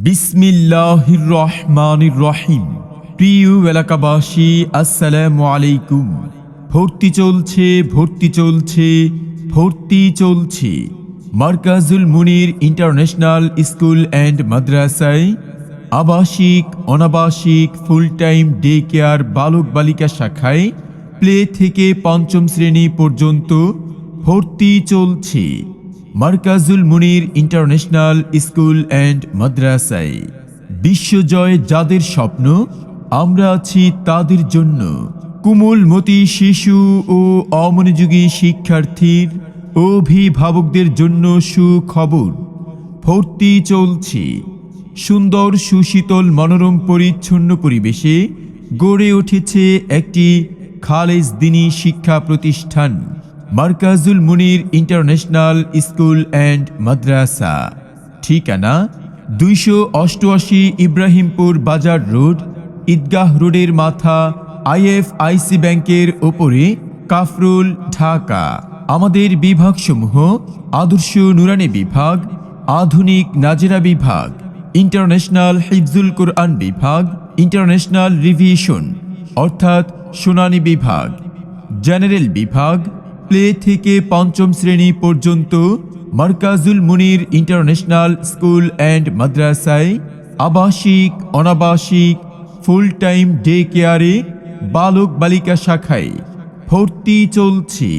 বিসমিল্লাহির রহমানির রহিম। প্রিয় এলাকাবাসী, আসসালামু আলাইকুম। ভর্তি চলছে মার্কাজুল মুনির ইন্টারন্যাশনাল স্কুল অ্যান্ড মাদ্রাসায় আবাসিক, অনাবাসিক, ফুল টাইম ডে কেয়ার বালক বালিকা শাখায় প্লে থেকে পঞ্চম শ্রেণী পর্যন্ত ভর্তি চলছে মার্কাজুল মুনির ইন্টারন্যাশনাল স্কুল অ্যান্ড মাদ্রাসায়। বিশ্বজয় যাদের স্বপ্ন, আমরা আছি তাদের জন্য। কোমলমতি শিশু ও অমনোযোগী শিক্ষার্থীর অভিভাবকদের জন্য সুখবর, ভর্তি চলছে। সুন্দর, সুশীতল, মনোরম, পরিচ্ছন্ন পরিবেশে গড়ে উঠেছে একটি খালেজ দ্বীনি শিক্ষা প্রতিষ্ঠান মার্কাজুল মুনির ইন্টারন্যাশনাল স্কুল অ্যান্ড মাদ্রাসা। ঠিকানা 288 ইব্রাহিমপুর বাজার রোড, ঈদগাহ রোডের মাথা, IFIC ব্যাংকের ওপরে, কাফরুল, ঢাকা। আমাদের বিভাগসমূহ: আদর্শ নুরানি বিভাগ, আধুনিক নাজেরা বিভাগ, ইন্টারন্যাশনাল হিফজুল কোরআন বিভাগ, ইন্টারন্যাশনাল রিভিশন অর্থাৎ শুনানি বিভাগ, জেনারেল বিভাগ। প্লে থেকে পঞ্চম শ্রেণী পর্যন্ত মার্কাজুল মুনির ইন্টারন্যাশনাল স্কুল অ্যান্ড মাদ্রাসায় আবাসিক, অনাবাসিক, ফুল টাইম ডে কেয়ারে বালক বালিকা শাখায় ভর্তি চলছে।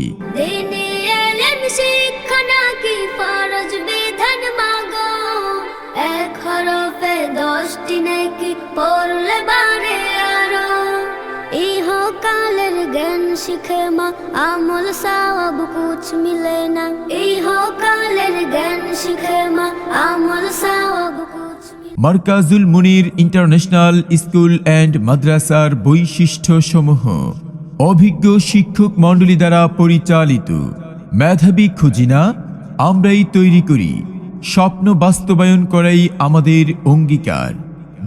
কালের জ্ঞান শিখে মা, আমল সওয়াব কুছ মিলে না। কালের জ্ঞান শিখে মা, আমল সওয়াব কুছ। মার্কাজুল মুনির ইন্টারন্যাশনাল স্কুল অ্যান্ড মাদ্রাসার বৈশিষ্ট্য সমূহ: অভিজ্ঞ শিক্ষক মণ্ডলী দ্বারা পরিচালিত। মেধাবী খুঁজিনা আমরাই তৈরি করি, স্বপ্ন বাস্তবায়ন করাই আমাদের অঙ্গীকার।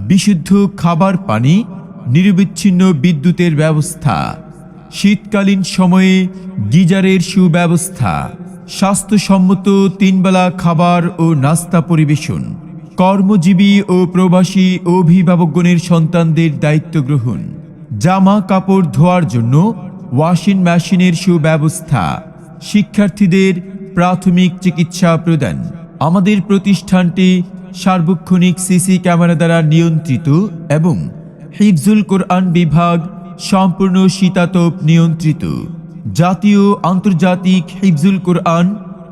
বিশুদ্ধ খাবার পানি, নিরবিচ্ছিন্ন বিদ্যুতের ব্যবস্থা, শীতকালীন সময়ে গিজারের সুব্যবস্থা, স্বাস্থ্যসম্মত 3 বেলা খাবার ও নাস্তা পরিবেশন, কর্মজীবী ও প্রবাসী অভিভাবকগণের সন্তানদের দায়িত্ব গ্রহণ, জামা কাপড় ধোয়ার জন্য ওয়াশিং মেশিনের সুব্যবস্থা, শিক্ষার্থীদের প্রাথমিক চিকিৎসা প্রদান। আমাদের প্রতিষ্ঠানটি সার্বক্ষণিক সিসি ক্যামেরা দ্বারা নিয়ন্ত্রিত এবং হিফজুল কোরআন বিভাগ সম্পূর্ণ শীতাতপ নিয়ন্ত্রিত। জাতীয় আন্তর্জাতিক হিফজুল কোরআন,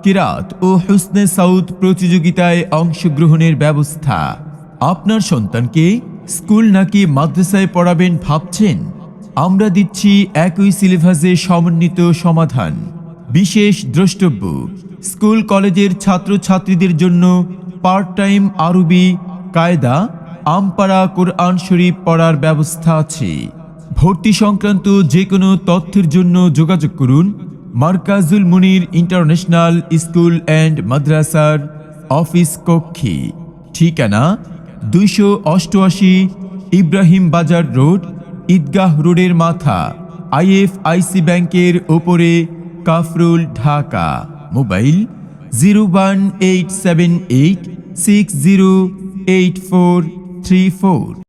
কিরাত ও হুসনে সাউদ প্রতিযোগিতায় অংশগ্রহণের ব্যবস্থা। আপনার সন্তানকে স্কুল নাকি মাদ্রাসায় পড়াবেন ভাবছেন? আমরা দিচ্ছি একই সিলেবাসে সমন্বিত সমাধান। বিশেষ দ্রষ্টব্য: স্কুল কলেজের ছাত্রছাত্রীদের জন্য পার্ট টাইম আরবি, কায়দা, আমপারা কোরআন শরীফ পড়ার ব্যবস্থা আছে। ভর্তি সংক্রান্ত যে কোনো তথ্যের জন্য যোগাযোগ করুন মার্কাজুল মুনির ইন্টারন্যাশনাল স্কুল অ্যান্ড মাদ্রাসার অফিস কক্ষে। ঠিকানা 288 ইব্রাহিম বাজার রোড, ঈদগাহ রোডের মাথা, IFIC ব্যাংকের ওপরে, কাফরুল, ঢাকা। মোবাইল 01878608434।